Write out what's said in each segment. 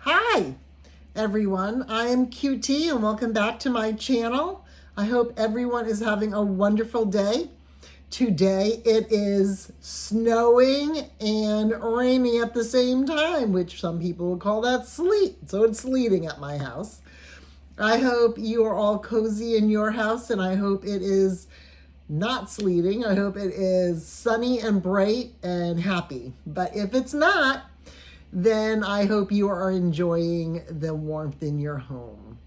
Hi, everyone. I am QT and welcome back to my channel. I hope everyone is having a wonderful day. Today it is snowing and raining at the same time, which some people would call that sleet. So it's sleeting at my house. I hope you are all cozy in your house and I hope it is not sleeting. I hope it is sunny and bright and happy. But if it's not, then I hope you are enjoying the warmth in your home.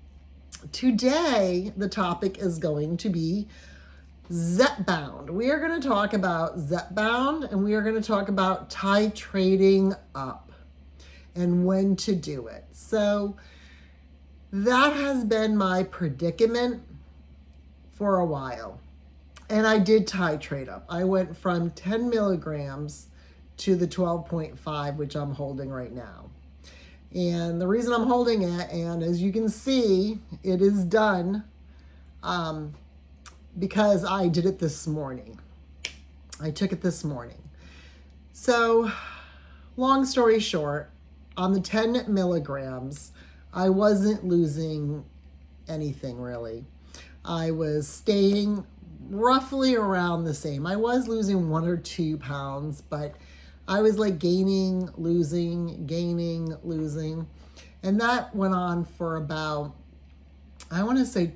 Today, the topic is going to be Zepbound. We are going to talk about Zepbound and we are going to talk about titrating up and when to do it. So that has been my predicament for a while. And I did titrate up. I went from 10 milligrams to the 12.5, which I'm holding right now. And the reason I'm holding it, and as you can see, it is done because I did it this morning. I took it this morning. So, long story short, on the 10 milligrams, I wasn't losing anything really. I was staying roughly around the same. I was losing 1 or 2 pounds, but I was like gaining, losing. And that went on for about, I want to say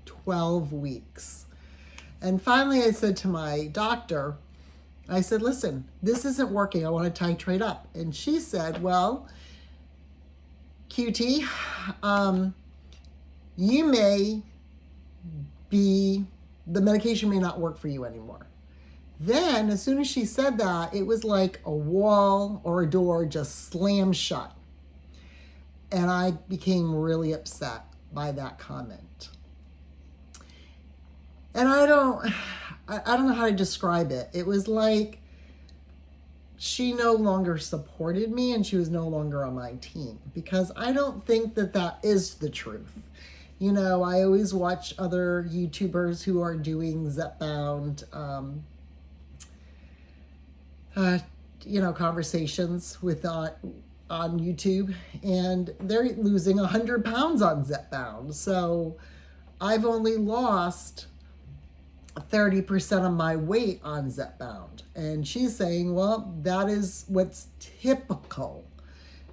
12 weeks. And finally I said to my doctor, I said, listen, this isn't working. I want to titrate up. And she said, well, QT, the medication may not work for you anymore. Then, as soon as she said that, it was like a wall or a door just slammed shut. And I became really upset by that comment. And I don't know how to describe it. It was like she no longer supported me and she was no longer on my team, because I don't think that that is the truth. You know, I always watch other YouTubers who are doing Zepbound, conversations with on YouTube, and they're losing 100 pounds on Zepbound. So I've only lost 30% of my weight on Zepbound. And she's saying, well, that is what's typical.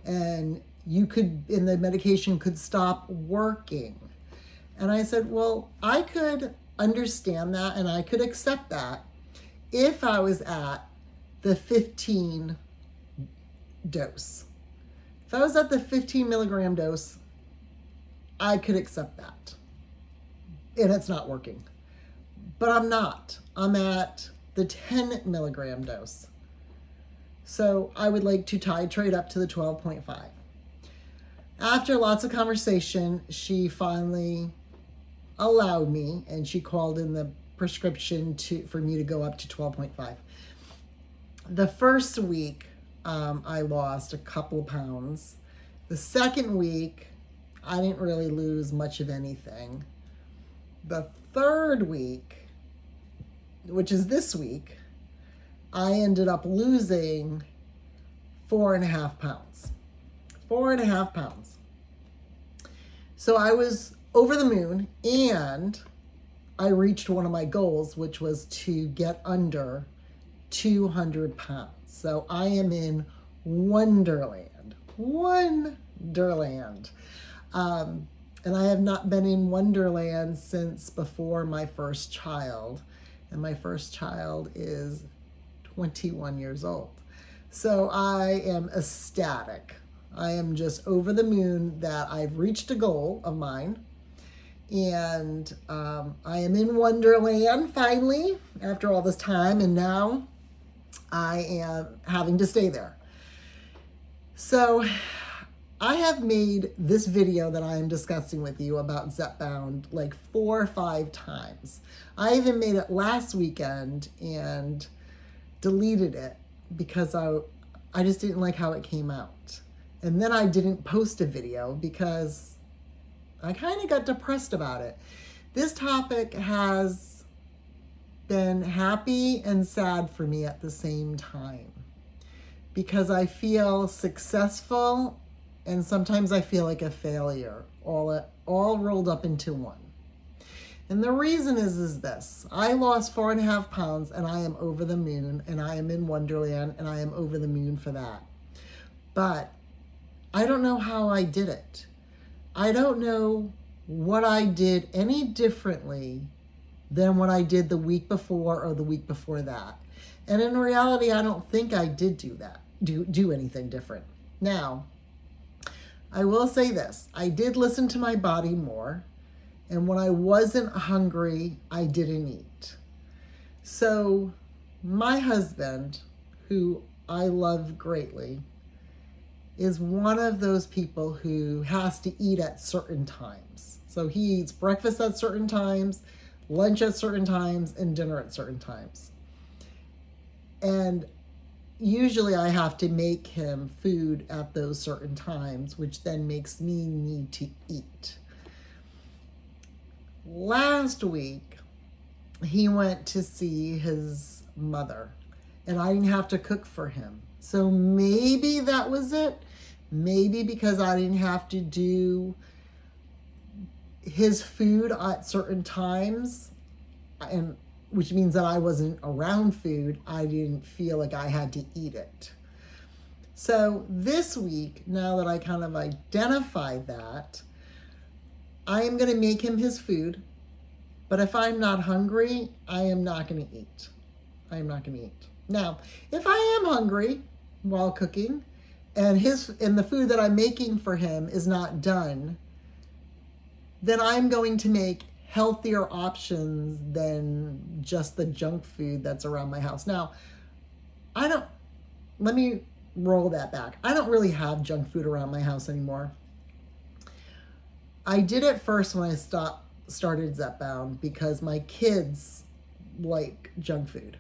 And the medication could stop working. And I said, well, I could understand that and I could accept that if I was at the 15 dose. If I was at the 15 milligram dose, I could accept that. And it's not working. But I'm not. I'm at the 10 milligram dose. So I would like to titrate up to the 12.5. After lots of conversation, she finally allowed me, and she called in the prescription for me to go up to 12.5. The first week, I lost a couple of pounds. The second week, I didn't really lose much of anything. The third week, which is this week, I ended up losing 4.5 pounds. 4.5 pounds. So I was over the moon, and I reached one of my goals, which was to get under 200 pounds. So I am in Wonderland. Wonderland. And I have not been in Wonderland since before my first child. And my first child is 21 years old. So I am ecstatic. I am just over the moon that I've reached a goal of mine. And I am in Wonderland finally after all this time. And now I am having to stay there. So I have made this video that I am discussing with you about Zepbound like 4 or 5 times. I even made it last weekend and deleted it because I just didn't like how it came out. And then I didn't post a video because I kind of got depressed about it. This topic has been happy and sad for me at the same time, because I feel successful and sometimes I feel like a failure, all rolled up into one. And the reason is this. I lost 4.5 pounds and I am over the moon, and I am in Wonderland and I am over the moon for that. But I don't know how I did it. I don't know what I did any differently than what I did the week before or the week before that. And in reality, I don't think I did do anything different. Now, I will say this. I did listen to my body more. And when I wasn't hungry, I didn't eat. So my husband, who I love greatly, is one of those people who has to eat at certain times. So he eats breakfast at certain times, lunch at certain times, and dinner at certain times. And usually I have to make him food at those certain times, which then makes me need to eat. Last week, he went to see his mother, and I didn't have to cook for him. So maybe that was it. Maybe because I didn't have to do his food at certain times, and which means that I wasn't around food, I didn't feel like I had to eat it. So this week, now that I kind of identified that, I am going to make him his food, but if I'm not hungry, I am not going to eat. I am not going to eat. Now, if I am hungry while cooking and the food that I'm making for him is not done, then I'm going to make healthier options than just the junk food that's around my house. Now, let me roll that back. I don't really have junk food around my house anymore. I did it first when I started Zepbound because my kids like junk food.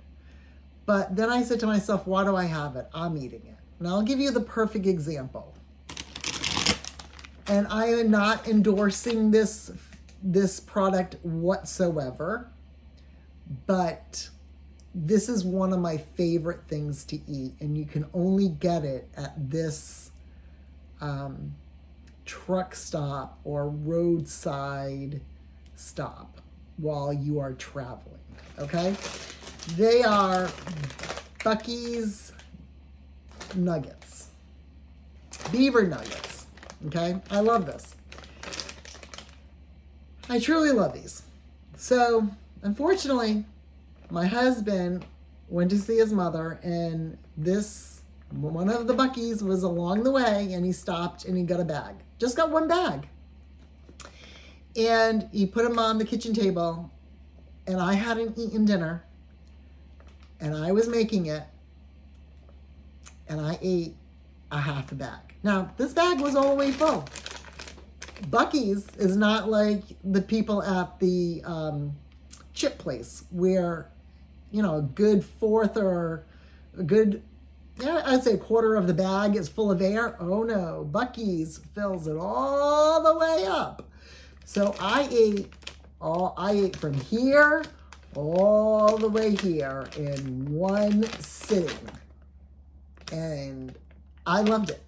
But then I said to myself, why do I have it? I'm eating it. And I'll give you the perfect example. And I am not endorsing this product whatsoever, but this is one of my favorite things to eat, and you can only get it at this truck stop or roadside stop while you are traveling, okay? They are Buc-ee's nuggets, beaver nuggets, okay? I love this. I truly love these. So, unfortunately, my husband went to see his mother, and one of the Buc-ee's was along the way, and he stopped and he got a bag. Just got one bag. And he put them on the kitchen table, and I hadn't eaten dinner, and I was making it, and I ate a half a bag. Now, this bag was all the way full. Buc-ee's is not like the people at the chip place where, a good fourth or I'd say a quarter of the bag is full of air. Oh no, Buc-ee's fills it all the way up. So I ate from here all the way here in one sitting. And I loved it.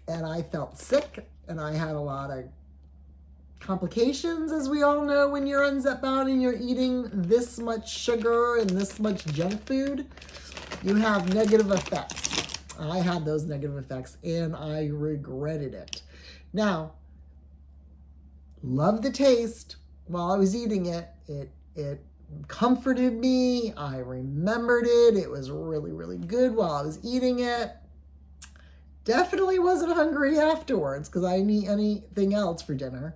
And I felt sick, and I had a lot of complications, as we all know, when you're on Zepbound and you're eating this much sugar and this much junk food. You have negative effects. I had those negative effects, and I regretted it. Now, loved the taste while I was eating it. It comforted me. I remembered it. It was really, really good while I was eating it. Definitely wasn't hungry afterwards because I didn't eat anything else for dinner.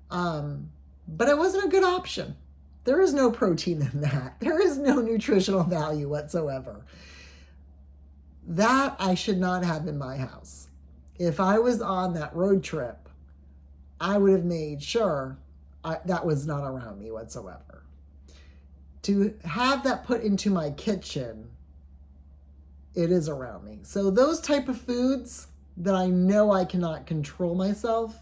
But it wasn't a good option. There is no protein in that. There is no nutritional value whatsoever. That I should not have in my house. If I was on that road trip, I would have made sure that was not around me whatsoever. To have that put into my kitchen, it is around me. So those type of foods that I know I cannot control myself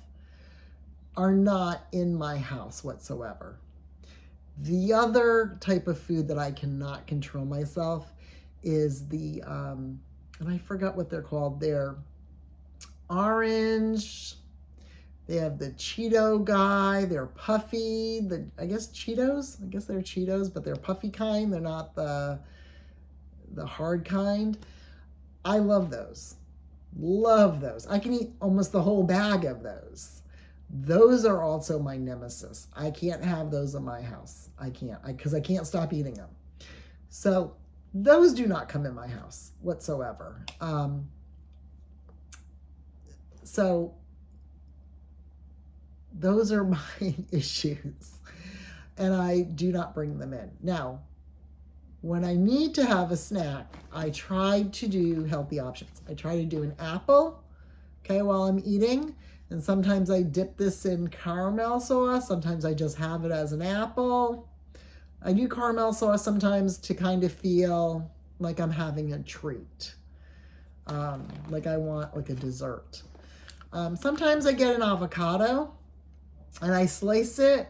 are not in my house whatsoever. The other type of food that I cannot control myself is the and I forgot what they're called. They're orange. They have the Cheeto guy. They're puffy. I guess Cheetos. I guess they're Cheetos, but they're puffy kind. They're not the hard kind. I love those. Love those. I can eat almost the whole bag of those. Those are also my nemesis. I can't have those in my house. I can't, because I can't stop eating them. So those do not come in my house whatsoever. So those are my issues, and I do not bring them in. Now, when I need to have a snack, I try to do healthy options. I try to do an apple, okay, while I'm eating. And sometimes I dip this in caramel sauce. Sometimes I just have it as an apple. I do caramel sauce sometimes to kind of feel like I'm having a treat. Like I want like a dessert. Sometimes I get an avocado and I slice it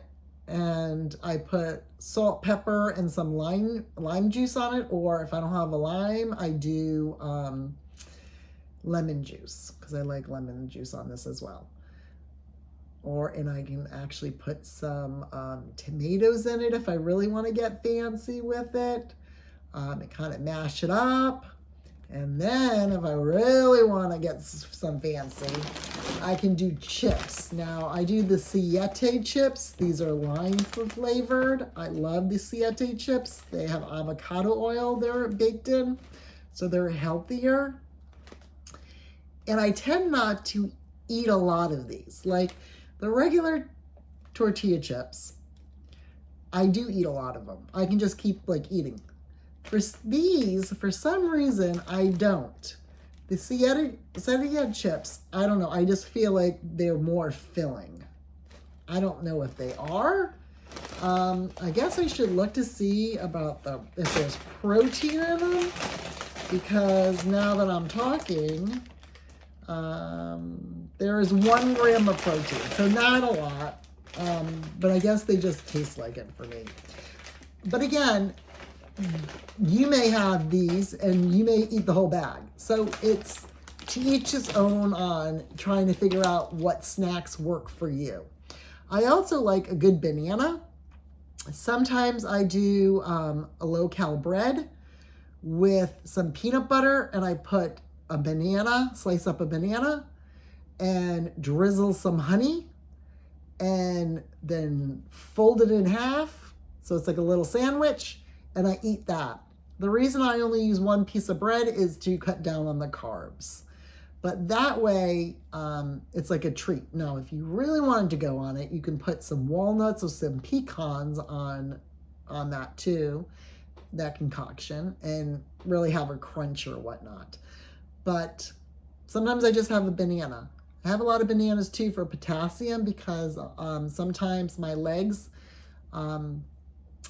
and I put salt, pepper, and some lime juice on it. Or if I don't have a lime, I do lemon juice, because I like lemon juice on this as well. And I can actually put some tomatoes in it if I really want to get fancy with it. And kind of mash it up. And then if I really want to get some fancy, I can do chips. Now, I do the titrate chips. These are lime flavored. I love the titrate chips. They have avocado oil they're baked in, so they're healthier. And I tend not to eat a lot of these. Like the regular tortilla chips, I do eat a lot of them. I can just keep like eating. For these, for some reason, I don't. The titrate chips, I don't know. I just feel like they're more filling. I don't know if they are. I guess I should look to see about if there's protein in them, because now that I'm talking, there is 1 gram of protein, so not a lot. But I guess they just taste like it for me. But again, you may have these and you may eat the whole bag. So it's to each his own on trying to figure out what snacks work for you. I also like a good banana. Sometimes I do a low-cal bread with some peanut butter, and I put a banana, slice up a banana, and drizzle some honey, and then fold it in half so it's like a little sandwich, and I eat that. The reason I only use 1 piece of bread is to cut down on the carbs. But that way, it's like a treat. Now, if you really wanted to go on it, you can put some walnuts or some pecans on that too, that concoction, and really have a crunch or whatnot. But sometimes I just have a banana. I have a lot of bananas too for potassium, because sometimes my legs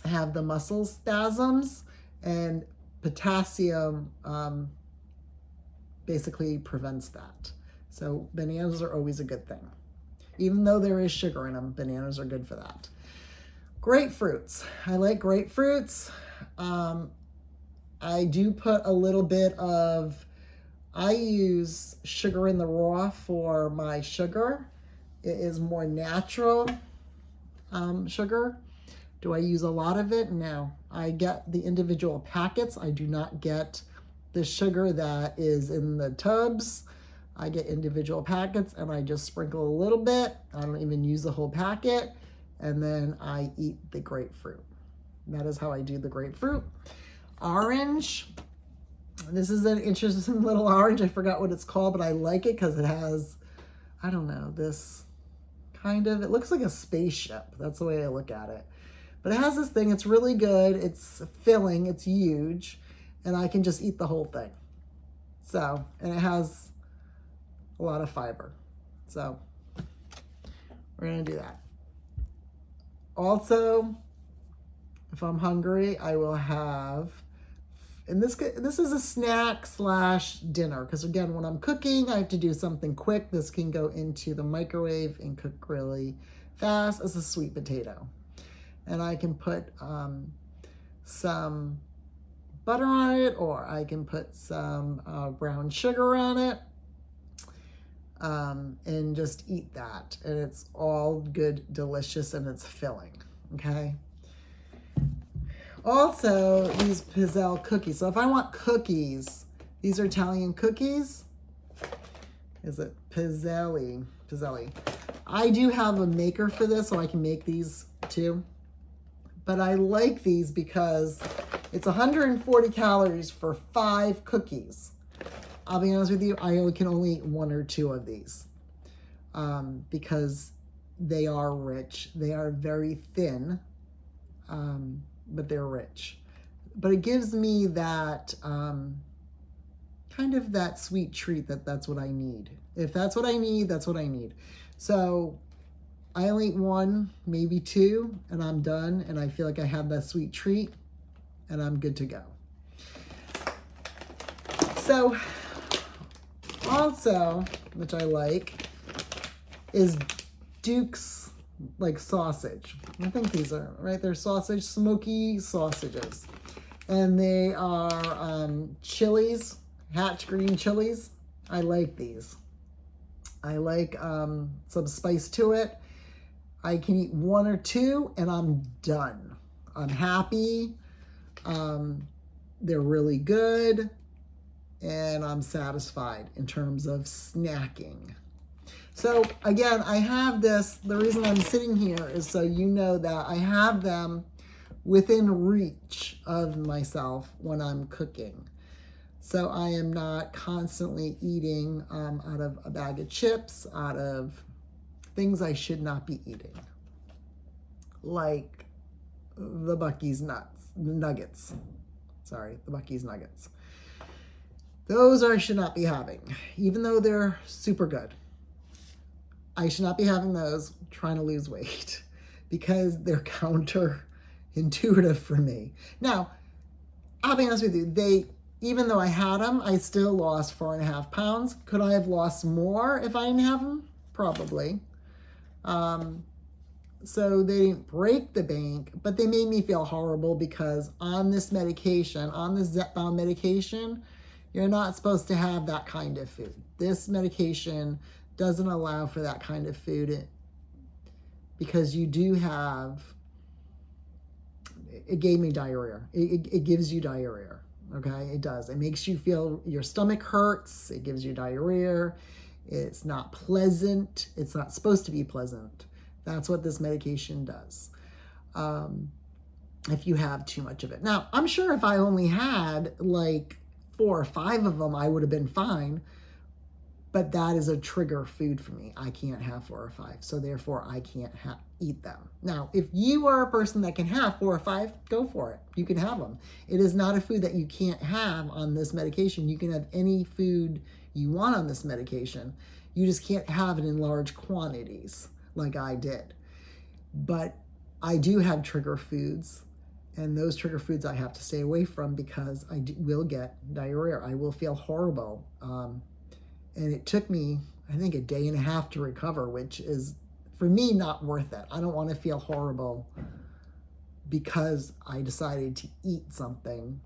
have the muscle spasms, and potassium basically prevents that. So bananas are always a good thing. Even though there is sugar in them, bananas are good for that. Grapefruits. I like grapefruits. I do put a little bit of, I use sugar in the raw for my sugar. It is more natural sugar. Do I use a lot of it? No. I get the individual packets. I do not get the sugar that is in the tubs. I get individual packets, and I just sprinkle a little bit. I don't even use the whole packet. And then I eat the grapefruit. That is how I do the grapefruit. Orange. This is an interesting little orange. I forgot what it's called, but I like it because it has, I don't know, this kind of, it looks like a spaceship. That's the way I look at it. But it has this thing. It's really good. It's filling. It's huge. And I can just eat the whole thing. So, and it has a lot of fiber. So, we're going to do that. Also, if I'm hungry, I will have, and this is a snack / dinner, because again, when I'm cooking, I have to do something quick. This can go into the microwave and cook really fast as a sweet potato. And I can put some butter on it, or I can put some brown sugar on it, and just eat that. And it's all good, delicious, and it's filling, okay? Also, these pizzelle cookies. So if I want cookies, these are Italian cookies. Is it pizzelle? Pizzelle. I do have a maker for this, so I can make these too. But I like these because it's 140 calories for 5 cookies. I'll be honest with you, I can only eat 1 or 2 of these because they are rich. They are very thin, but they're rich. But it gives me that kind of that sweet treat that's what I need. If that's what I need, that's what I need. So I only eat 1, maybe 2, and I'm done. And I feel like I have that sweet treat and I'm good to go. So also, which I like, is Duke's like sausage. I think these are, right? They're sausage, smoky sausages. And they are chilies, Hatch green chilies. I like these. I like some spice to it. I can eat 1 or 2 and I'm done. I'm happy. They're really good. And I'm satisfied in terms of snacking. So again, I have this, the reason I'm sitting here is so you know that I have them within reach of myself when I'm cooking. So I am not constantly eating out of a bag of chips, out of things I should not be eating. Like the Buc-ee's nuggets. Sorry, the Buc-ee's nuggets. Those I should not be having, even though they're super good. I should not be having those trying to lose weight because they're counterintuitive for me. Now, I'll be honest with you, even though I had them, I still lost 4.5 pounds. Could I have lost more if I didn't have them? Probably. So they didn't break the bank, but they made me feel horrible because on this medication, on the Zepbound medication, you're not supposed to have that kind of food. This medication doesn't allow for that kind of food because you do have, it gave me diarrhea. It gives you diarrhea, okay? It does. It makes you feel, your stomach hurts. It gives you diarrhea. It's not pleasant. It's not supposed to be pleasant. That's what this medication does. If you have too much of it. Now, I'm sure if I only had like 4 or 5 of them, I would have been fine. But that is a trigger food for me. I can't have 4 or 5. So therefore, I can't eat them. Now, if you are a person that can have 4 or 5, go for it. You can have them. It is not a food that you can't have on this medication. You can have any food you want on this medication. You just can't have it in large quantities like I did. But I do have trigger foods. And those trigger foods I have to stay away from because I will get diarrhea. I will feel horrible. And it took me, I think, 1.5 days to recover, which is, for me, not worth it. I don't want to feel horrible because I decided to eat something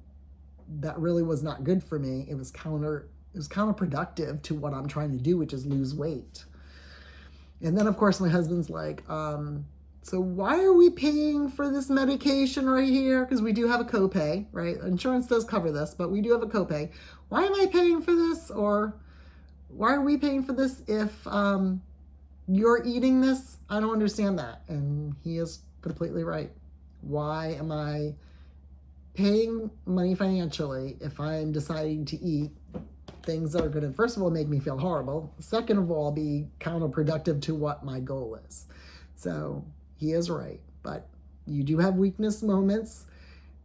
that really was not good for me. It was counterproductive to what I'm trying to do, which is lose weight. And then, of course, my husband's like, so why are we paying for this medication right here? Because we do have a copay, right? Insurance does cover this, but we do have a copay. Why am I paying for this? Or why are we paying for this if you're eating this? I don't understand that. And he is completely right. Why am I paying money financially if I'm deciding to eat things that are going to, first of all, make me feel horrible. Second of all, be counterproductive to what my goal is. So he is right. But you do have weakness moments.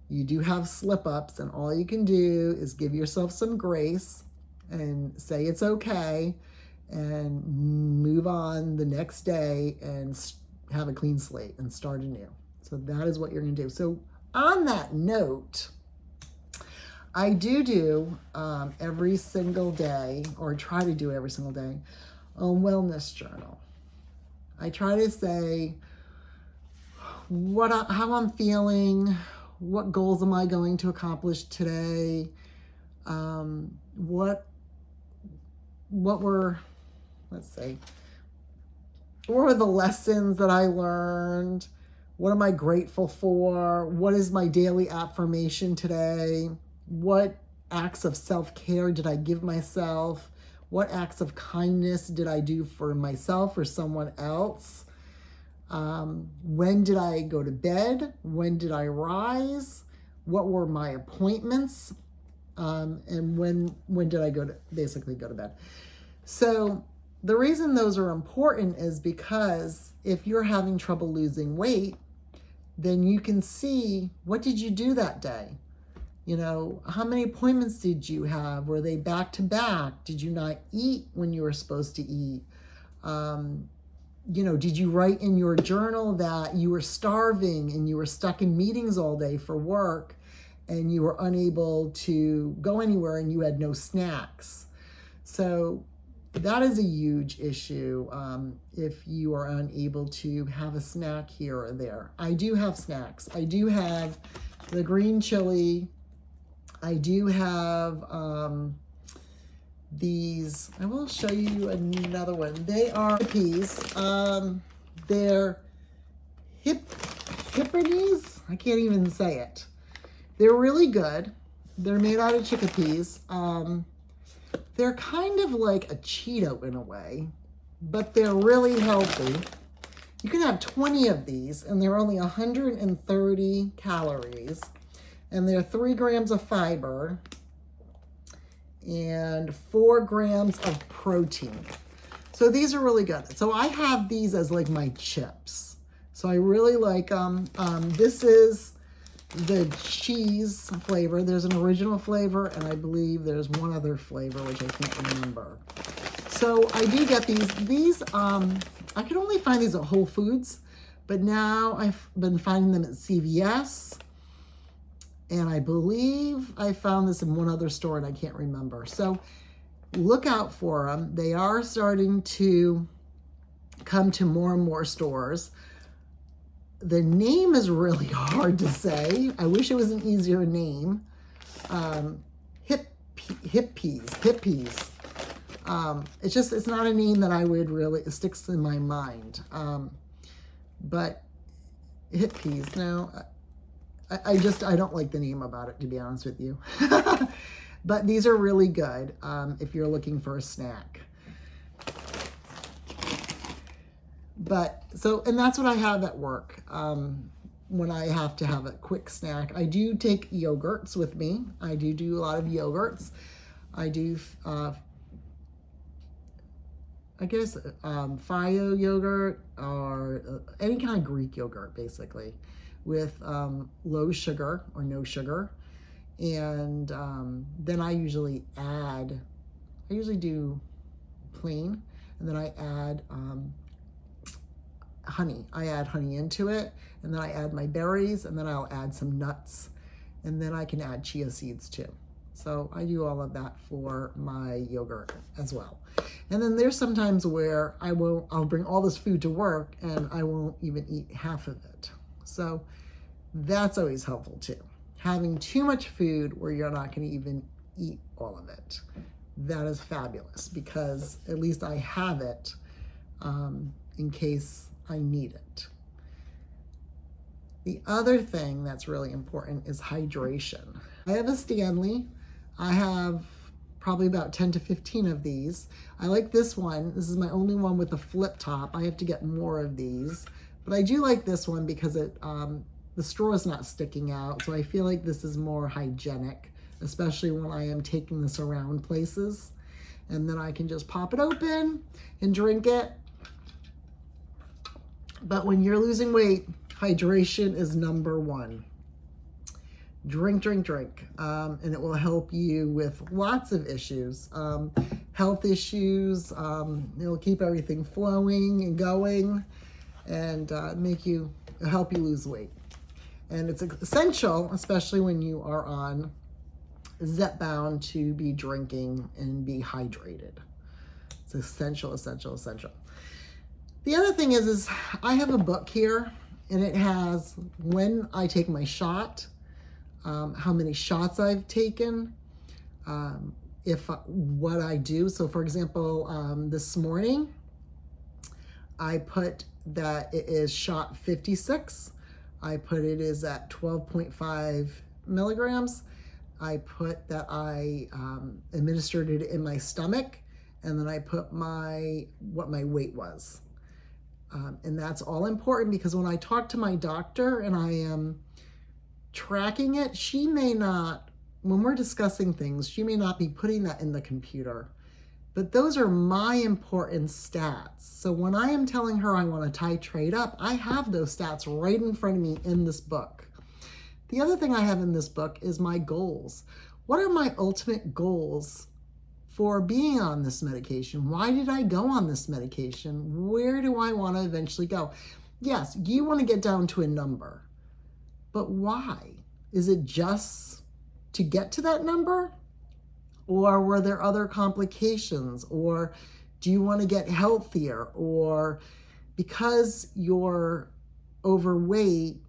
You do have slip-ups. And all you can do is give yourself some grace and say it's okay and move on the next day and have a clean slate and start anew. So that is what you're going to do. So on that note, I do every single day, or try to do every single day, a wellness journal. I try to say how I'm feeling, what goals am I going to accomplish today? What were, let's see, what were the lessons that I learned? What am I grateful for? What is my daily affirmation today? What acts of self-care did I give myself? What acts of kindness did I do for myself or someone else? When did I go to bed? When did I rise? What were my appointments? And when did I basically go to bed? So the reason those are important is because if you're having trouble losing weight, then you can see, what did you do that day? You know, how many appointments did you have? Were they back to back? Did you not eat when you were supposed to eat? You know, did you write in your journal that you were starving and you were stuck in meetings all day for work and you were unable to go anywhere and you had no snacks? So that is a huge issue if you are unable to have a snack here or there. I do have snacks. I do have the green chili. I do have these. I will show you another one. They are peas. They're hippies. I can't even say it. They're really good. They're made out of chickpeas. They're kind of like a Cheeto in a way, but they're really healthy. You can have 20 of these, and they're only 130 calories, and they're 3 grams of fiber and 4 grams of protein. So these are really good. So I have these as like my chips. So I really like them. This is the cheese flavor. There's an original flavor, and I believe there's one other flavor, which I can't remember. So I do get these. These, I could only find these at Whole Foods, but now I've been finding them at CVS. And I believe I found this in one other store and I can't remember. So look out for them. They are starting to come to more and more stores. The name is really hard to say. I wish it was an easier name. Hip peas. It's not a name that I would really, it sticks in my mind. But hip peas, no, I don't like the name about it, to be honest with you. But these are really good if you're looking for a snack. But so, and that's what I have at work when I have to have a quick snack. I do take yogurts with me. I do a lot of yogurts. I do, I guess, Fio yogurt or any kind of Greek yogurt, basically, with low sugar or no sugar. And then I usually do plain, and then I add honey. I add honey into it, and then I add my berries, and then I'll add some nuts, and then I can add chia seeds too. So I do all of that for my yogurt as well. And then there's sometimes where I'll bring all this food to work and I won't even eat half of it. So that's always helpful too. Having too much food where you're not going to even eat all of it. That is fabulous because at least I have it in case I need it. The other thing that's really important is hydration. I have a Stanley. I have probably about 10 to 15 of these. I like this one. This is my only one with a flip top. I have to get more of these, but I do like this one because the straw is not sticking out. So I feel like this is more hygienic, especially when I am taking this around places. And then I can just pop it open and drink it. But when you're losing weight, hydration is number one. Drink, and it will help you with lots of issues, health issues. It'll keep everything flowing and going, and help you lose weight. And it's essential, especially when you are on Zepbound, to be drinking and be hydrated. It's essential. The other thing is I have a book here, and it has when I take my shot, how many shots I've taken, what I do. So for example, this morning, I put that it is shot 56. I put it is at 12.5 milligrams. I put that I administered it in my stomach, and then I put what my weight was. And that's all important, because when I talk to my doctor and I am tracking it, she may not, when we're discussing things, she may not be putting that in the computer. But those are my important stats. So when I am telling her I want to titrate up, I have those stats right in front of me in this book. The other thing I have in this book is my goals. What are my ultimate goals for being on this medication? Why did I go on this medication? Where do I want to eventually go? Yes, you want to get down to a number, but why? Is it just to get to that number? Or were there other complications? Or do you want to get healthier? Or because you're overweight,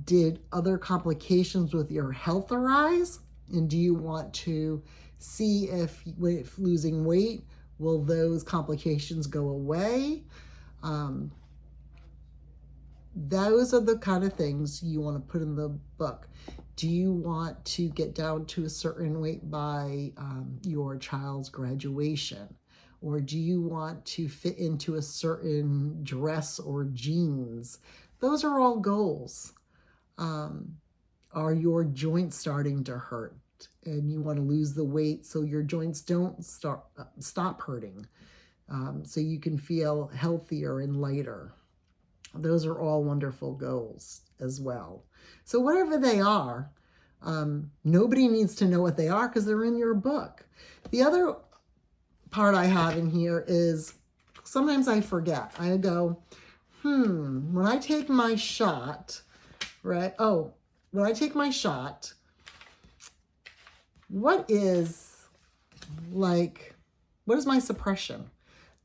did other complications with your health arise? And do you want to see if losing weight, will those complications go away? Those are the kind of things you want to put in the book. Do you want to get down to a certain weight by your child's graduation? Or do you want to fit into a certain dress or jeans? Those are all goals. Are your joints starting to hurt and you want to lose the weight so your joints don't stop hurting, so you can feel healthier and lighter? Those are all wonderful goals as well. So whatever they are, nobody needs to know what they are because they're in your book. The other part I have in here is sometimes I forget. I go, when I take my shot, right? Oh, when I take my shot, what is my suppression?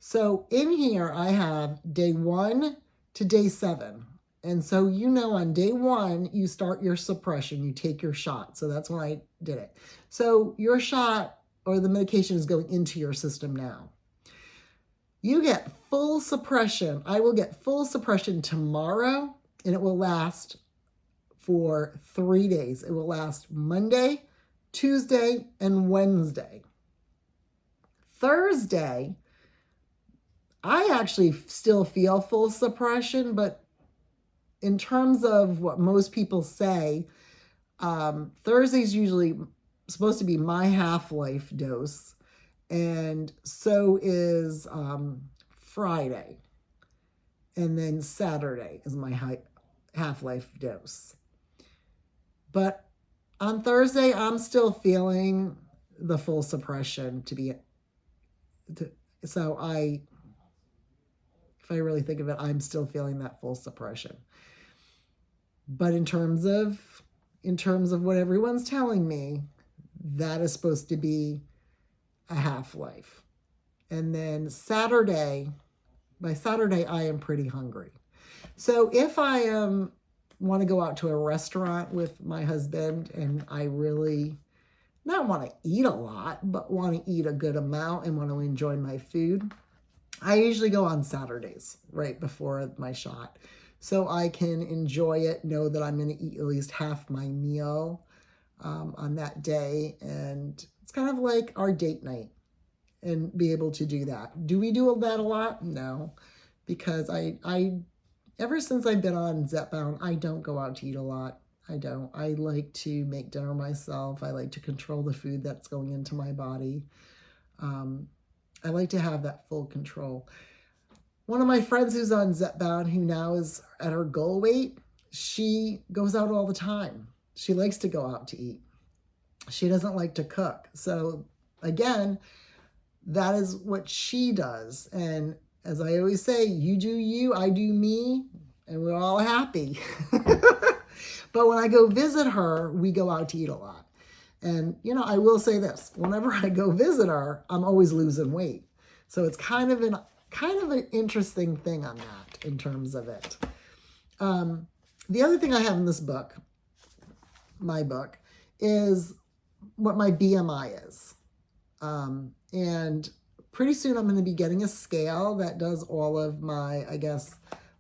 So in here I have day 1 to day 7. And so, on day 1, you start your suppression, you take your shot. So that's when I did it. So your shot or the medication is going into your system now. You get full suppression. I will get full suppression tomorrow, and it will last for 3 days. It will last Monday, Tuesday, and Wednesday. Thursday, I actually still feel full suppression, but in terms of what most people say, Thursday's usually supposed to be my half-life dose, and so is Friday, and then Saturday is my half-life dose. But on Thursday, I'm still feeling the full suppression so if I really think of it, I'm still feeling that full suppression. But in terms of what everyone's telling me, that is supposed to be a half-life. And then by Saturday, I am pretty hungry. So if I want to go out to a restaurant with my husband and I really not want to eat a lot, but want to eat a good amount and want to enjoy my food, I usually go on Saturdays right before my shot, so I can enjoy it, know that I'm going to eat at least half my meal on that day. And it's kind of like our date night and be able to do that. Do we do that a lot? No, because I ever since I've been on Zepbound, I don't go out to eat a lot. I don't. I like to make dinner myself. I like to control the food that's going into my body. I like to have that full control. One of my friends who's on Zepbound, who now is at her goal weight, she goes out all the time. She likes to go out to eat. She doesn't like to cook. So again, that is what she does. And as I always say, you do you, I do me, and we're all happy. But when I go visit her, we go out to eat a lot. And, I will say this, whenever I go visit her, I'm always losing weight. So it's kind of an interesting thing on that in terms of it. The other thing I have in this book, my book, is what my BMI is. And pretty soon I'm going to be getting a scale that does all of my, I guess,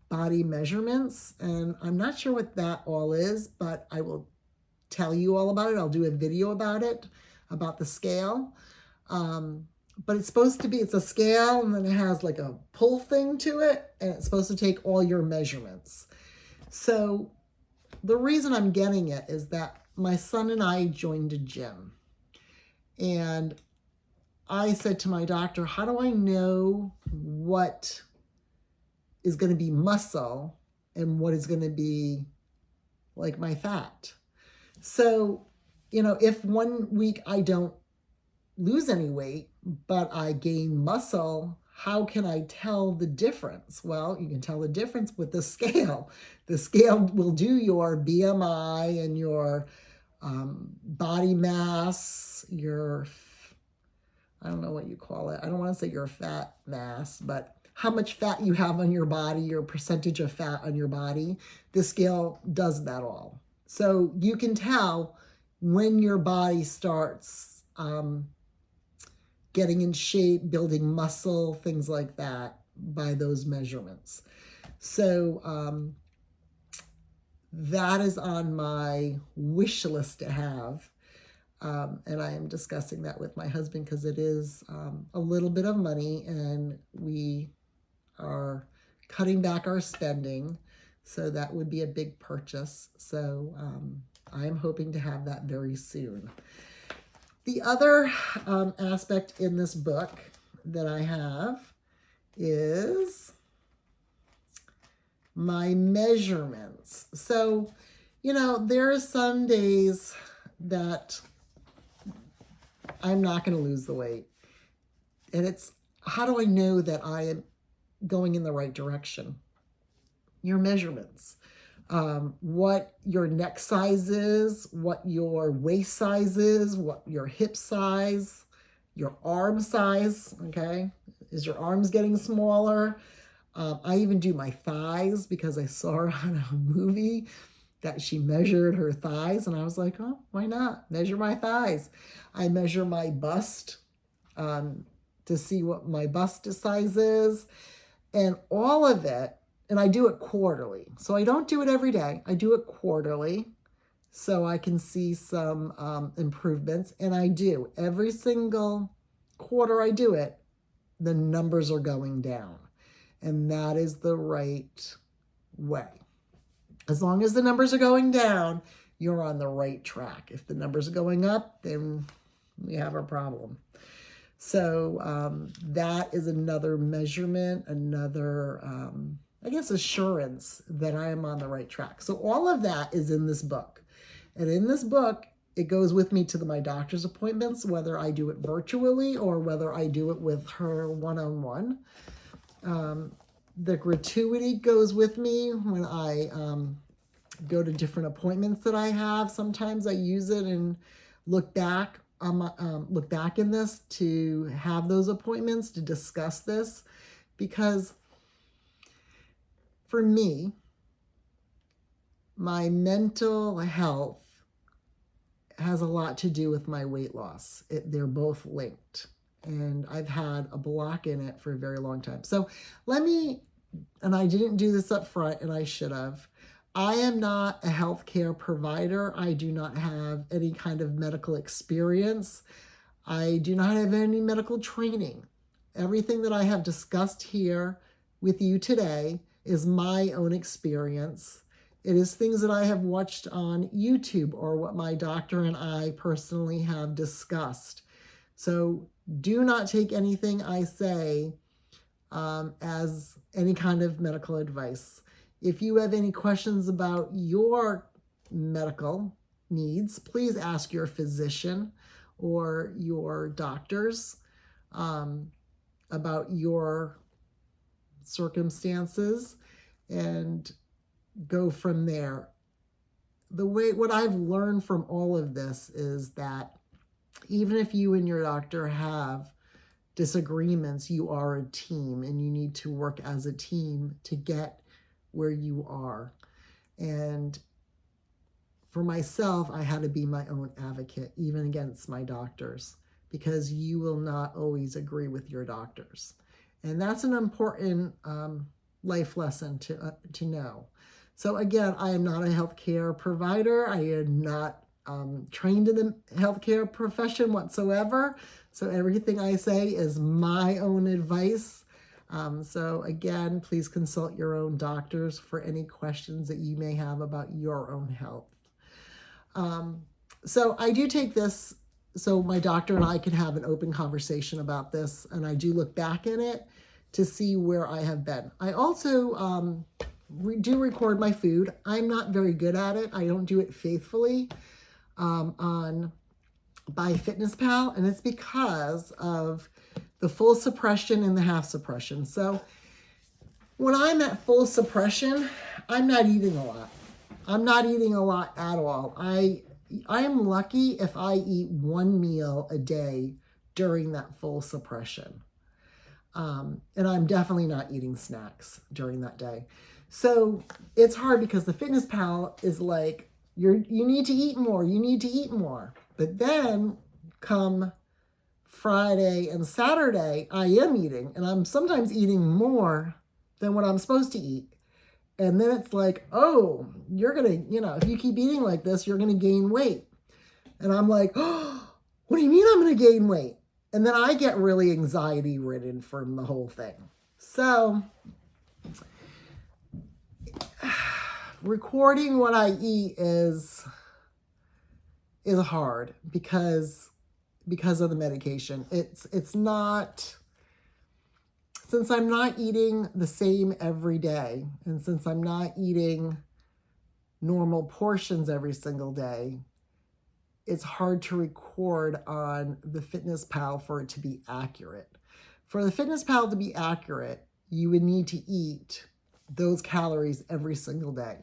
body measurements. And I'm not sure what that all is, but I will tell you all about it. I'll do a video about it, about the scale. But it's supposed to be, it's a scale and then it has like a pull thing to it, and it's supposed to take all your measurements. So the reason I'm getting it is that my son and I joined a gym. And I said to my doctor, how do I know what is going to be muscle and what is going to be like my fat? So, if 1 week I don't lose any weight, but I gain muscle, how can I tell the difference? Well, you can tell the difference with the scale. The scale will do your BMI and your body mass, I don't know what you call it. I don't want to say your fat mass, but how much fat you have on your body, your percentage of fat on your body. The scale does that all. So you can tell when your body starts getting in shape, building muscle, things like that, by those measurements. So that is on my wish list to have. And I am discussing that with my husband because it is a little bit of money, and we are cutting back our spending. So that would be a big purchase. So I am hoping to have that very soon. The other aspect in this book that I have is my measurements. So, there are some days that I'm not going to lose the weight. And it's, how do I know that I am going in the right direction? Your measurements. What your neck size is, what your waist size is, what your hip size, your arm size, okay? Is your arms getting smaller? I even do my thighs because I saw her on a movie that she measured her thighs, and I was like, oh, why not? Measure my thighs. I measure my bust to see what my bust size is, and all of it, and I do it quarterly. So I don't do it every day. I do it quarterly so I can see some improvements, and I do. Every single quarter I do it, the numbers are going down, and that is the right way. As long as the numbers are going down, you're on the right track. If the numbers are going up, then we have a problem. So that is another measurement, another, I guess, assurance that I am on the right track. So all of that is in this book. And in this book, it goes with me to my doctor's appointments, whether I do it virtually or whether I do it with her one-on-one. The gratuity goes with me when I go to different appointments that I have. Sometimes I use it and look back in this to have those appointments to discuss this, because for me, my mental health has a lot to do with my weight loss. They're both linked. And I've had a block in it for a very long time. So and I didn't do this up front, and I should have. I am not a healthcare provider. I do not have any kind of medical experience. I do not have any medical training. Everything that I have discussed here with you today is my own experience. It is things that I have watched on YouTube or what my doctor and I personally have discussed. So do not take anything I say as any kind of medical advice. If you have any questions about your medical needs, please ask your physician or your doctors about your circumstances and go from there. What I've learned from all of this is that even if you and your doctor have disagreements, you are a team, and you need to work as a team to get where you are. And for myself, I had to be my own advocate, even against my doctors, because you will not always agree with your doctors. And that's an important life lesson to know. So again, I am not a healthcare provider. I am not trained in the healthcare profession whatsoever. So everything I say is my own advice. So again, please consult your own doctors for any questions that you may have about your own health. So I do take this so my doctor and I can have an open conversation about this, and I do look back in it to see where I have been. I also do record my food. I'm not very good at it. I don't do it faithfully by FitnessPal, and it's because of the full suppression and the half suppression. So when I'm at full suppression, I'm not eating a lot. I'm not eating a lot at all. I am lucky if I eat one meal a day during that full suppression. And I'm definitely not eating snacks during that day. So it's hard because the FitnessPal is like, you need to eat more, you need to eat more. But then come Friday and Saturday, I am eating, and I'm sometimes eating more than what I'm supposed to eat. And then it's like, oh, you're going to, if you keep eating like this, you're going to gain weight. And I'm like, oh, what do you mean I'm going to gain weight? And then I get really anxiety ridden from the whole thing. So recording what I eat is hard because of the medication. It's not, since I'm not eating the same every day, and since I'm not eating normal portions every single day, it's hard to record on the FitnessPal for it to be accurate. For the FitnessPal to be accurate, you would need to eat those calories every single day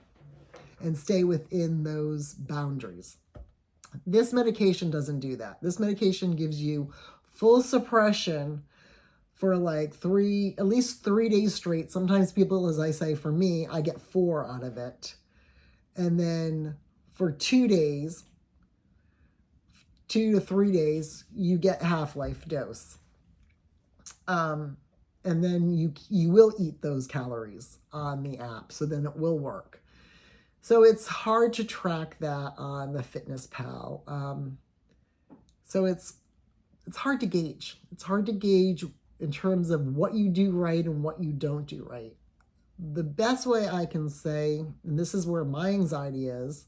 and stay within those boundaries. This medication doesn't do that. This medication gives you full suppression for like at least 3 days straight. Sometimes people, as I say, for me, I get 4 out of it. And then for 2 days, 2 to 3 days, you get half-life dose. And then you will eat those calories on the app, so then it will work. So it's hard to track that on the FitnessPal. So it's hard to gauge. It's hard to gauge in terms of what you do right and what you don't do right. The best way I can say, and this is where my anxiety is,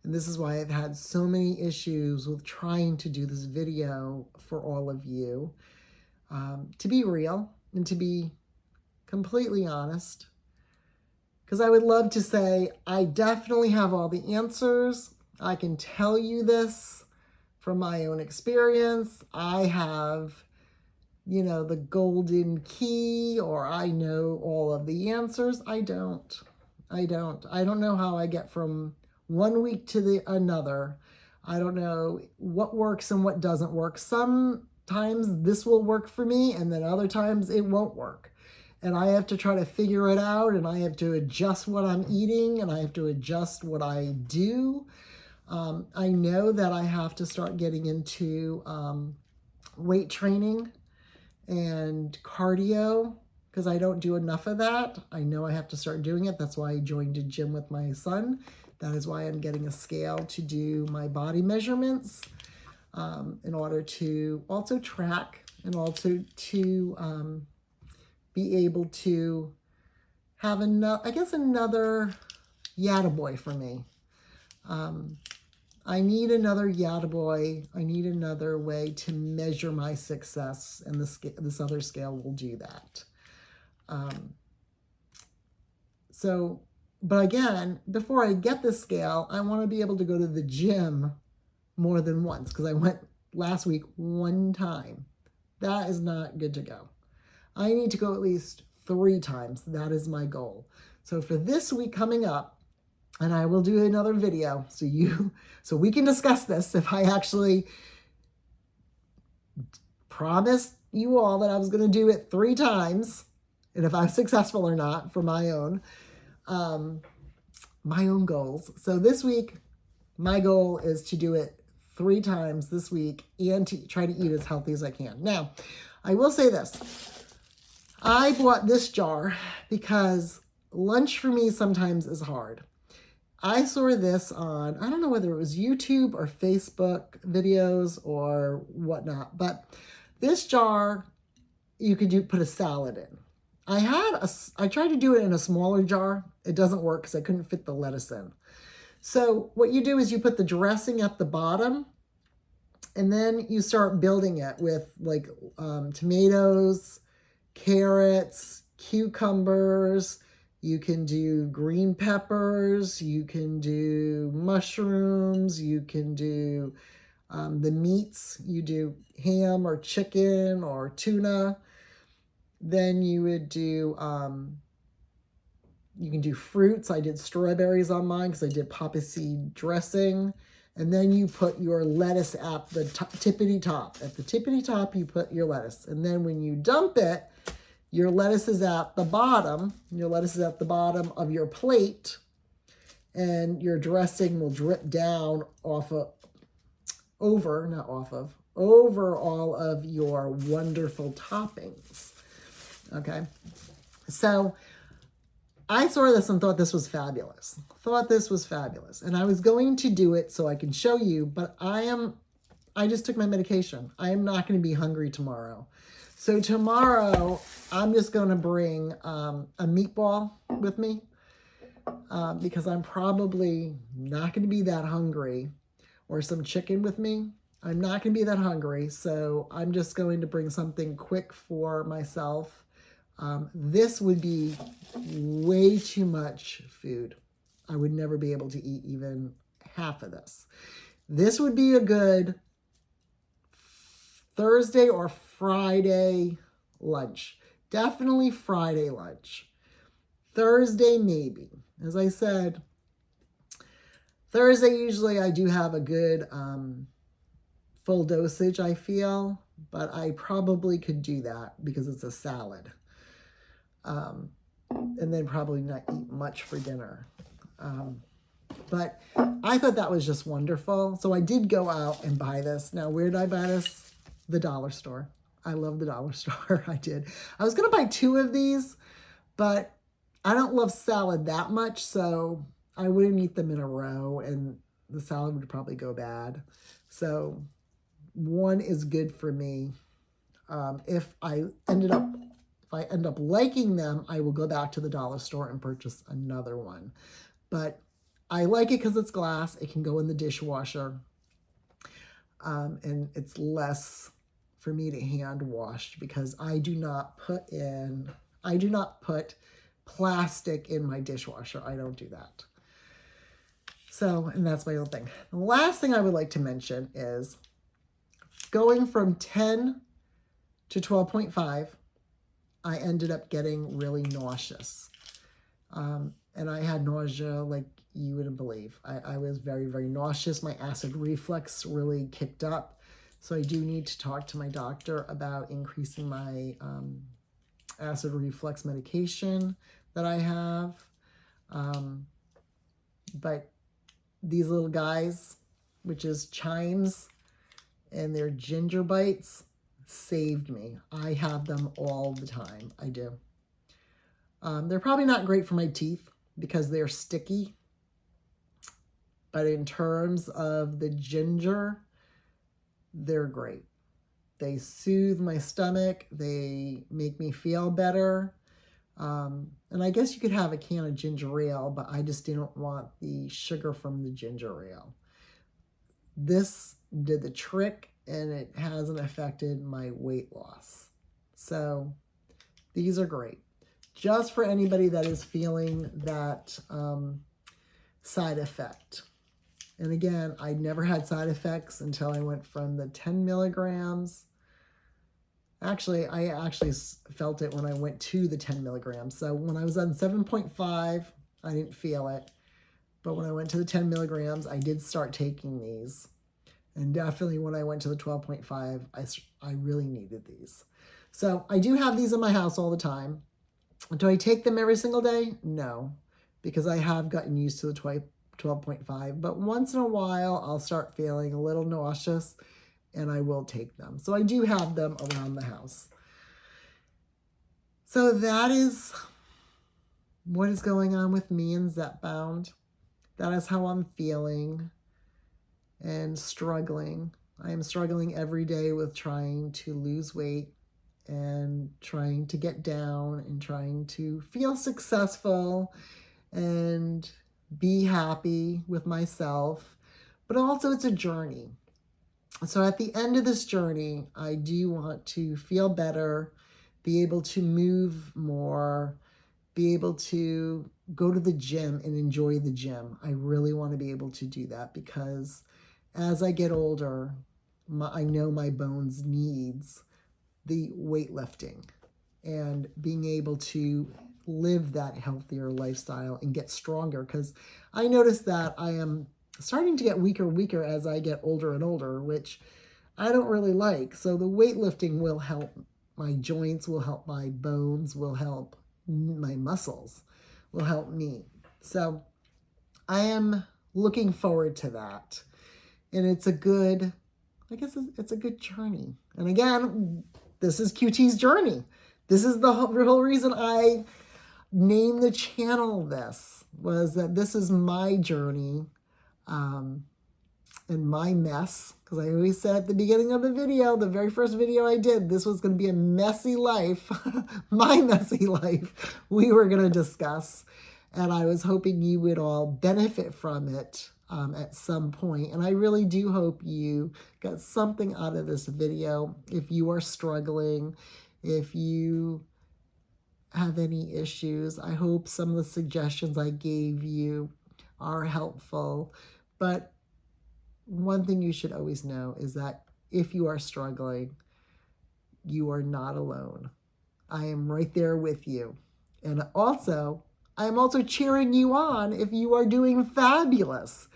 and this is why I've had so many issues with trying to do this video for all of you, to be real and to be completely honest. Because I would love to say, I definitely have all the answers. I can tell you this from my own experience. I have, the golden key, or I know all of the answers. I don't know how I get from one week to another. I don't know what works and what doesn't work. Sometimes this will work for me, and then other times it won't work. And I have to try to figure it out, and I have to adjust what I'm eating, and I have to adjust what I do. I know that I have to start getting into weight training and cardio, because I don't do enough of that. I know I have to start doing it. That's why I joined a gym with my son. That is why I'm getting a scale to do my body measurements, in order to also track and also to be able to have another Yattaboy for me. I need another Yattaboy. I need another way to measure my success, and this other scale will do that. But again, before I get this scale, I want to be able to go to the gym more than once, because I went last week one time. That is not good to go. I need to go at least 3 times. That is my goal. So for this week coming up, and I will do another video so we can discuss this, if I actually promised you all that I was going to do it 3 times, and if I'm successful or not for my own goals. So this week, My goal is to do it 3 times this week and to try to eat as healthy as I can. Now, I will say this. I bought this jar because lunch for me sometimes is hard. I saw this on, I don't know whether it was YouTube or Facebook videos or whatnot, but this jar you could put a salad in. I tried to do it in a smaller jar. It doesn't work because I couldn't fit the lettuce in. So what you do is you put the dressing at the bottom, and then you start building it with like tomatoes, carrots, cucumbers. You can do green peppers. You can do mushrooms. You can do the meats. You do ham or chicken or tuna. Then you would do, you can do fruits. I did strawberries on mine because I did poppy seed dressing. And then you put your lettuce at the tippity top. At the tippity top, you put your lettuce. And then when you dump it, your lettuce is at the bottom. Your lettuce is at the bottom of your plate. And your dressing will drip down over all of your wonderful toppings. Okay, so I saw this and thought this was fabulous. And I was going to do it so I can show you, but I just took my medication. I am not going to be hungry tomorrow. So tomorrow, I'm just going to bring a meatball with me because I'm probably not going to be that hungry, or some chicken with me. I'm not going to be that hungry, so I'm just going to bring something quick for myself. This would be way too much food. I would never be able to eat even half of this. This would be a good Thursday or Friday lunch. Definitely Friday lunch. Thursday, maybe. As I said, Thursday, usually I do have a good full dosage, I feel, but I probably could do that because it's a salad. And then probably not eat much for dinner. But I thought that was just wonderful. So I did go out and buy this. Now, where did I buy this? The dollar store. I love the dollar store. I did. I was going to buy 2 of these, but I don't love salad that much, so I wouldn't eat them in a row, and the salad would probably go bad. So 1 is good for me. If I end up liking them, I will go back to the dollar store and purchase another one. But I like it because it's glass. It can go in the dishwasher. And it's less for me to hand wash because I do not put plastic in my dishwasher. I don't do that. So, and that's my own thing. The last thing I would like to mention is going from 10 to 12.5, I ended up getting really nauseous. And I had nausea like you wouldn't believe. I was very, very nauseous. My acid reflux really kicked up. So I do need to talk to my doctor about increasing my acid reflux medication that I have. But these little guys, which is chimes and their ginger bites, saved me. I have them all the time. I do. They're probably not great for my teeth because they're sticky. But in terms of the ginger, they're great. They soothe my stomach. They make me feel better. And I guess you could have a can of ginger ale, but I just didn't want the sugar from the ginger ale. This did the trick, and it hasn't affected my weight loss. So these are great. Just for anybody that is feeling that side effect. And again, I never had side effects until I went from the 10 milligrams. Actually, I felt it when I went to the 10 milligrams. So when I was on 7.5, I didn't feel it. But when I went to the 10 milligrams, I did start taking these. And definitely when I went to the 12.5, I really needed these. So I do have these in my house all the time. Do I take them every single day? No, because I have gotten used to the 12.5. But once in a while, I'll start feeling a little nauseous, and I will take them. So I do have them around the house. So that is what is going on with me and Zepbound. That is how I'm feeling and struggling. I am struggling every day with trying to lose weight and trying to get down and trying to feel successful and be happy with myself. But also it's a journey. So at the end of this journey, I do want to feel better, be able to move more, be able to go to the gym and enjoy the gym. I really want to be able to do that because as I get older, I know my bones needs the weightlifting and being able to live that healthier lifestyle and get stronger, because I notice that I am starting to get weaker as I get older and older, which I don't really like. So the weightlifting will help my joints, will help my bones, will help my muscles, will help me. So I am looking forward to that. And it's a good, I guess it's a good journey. And again, this is QT's journey. This is the whole reason I named the channel this, was that this is my journey and my mess. Because I always said at the beginning of the video, the very first video I did, this was going to be a messy life, my messy life we were going to discuss. And I was hoping you would all benefit from it at some point. And I really do hope you got something out of this video. If you are struggling, if you have any issues, I hope some of the suggestions I gave you are helpful. But one thing you should always know is that if you are struggling, you are not alone. I am right there with you. And also, I am also cheering you on if you are doing fabulous.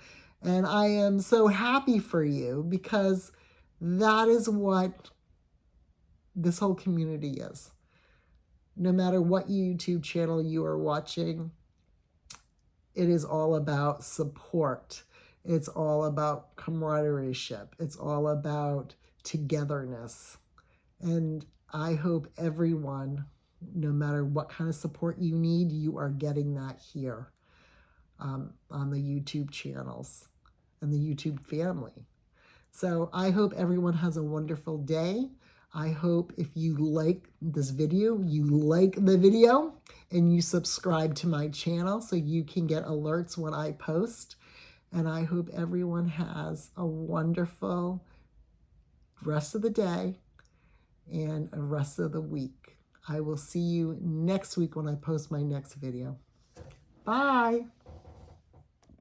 And I am so happy for you, because that is what this whole community is. No matter what YouTube channel you are watching, it is all about support. It's all about camaraderie. It's all about togetherness. And I hope everyone, no matter what kind of support you need, you are getting that here on the YouTube channels and the YouTube family. So I hope everyone has a wonderful day. I hope if you like this video, you like the video and you subscribe to my channel so you can get alerts when I post. And I hope everyone has a wonderful rest of the day and a rest of the week. I will see you next week when I post my next video. Bye.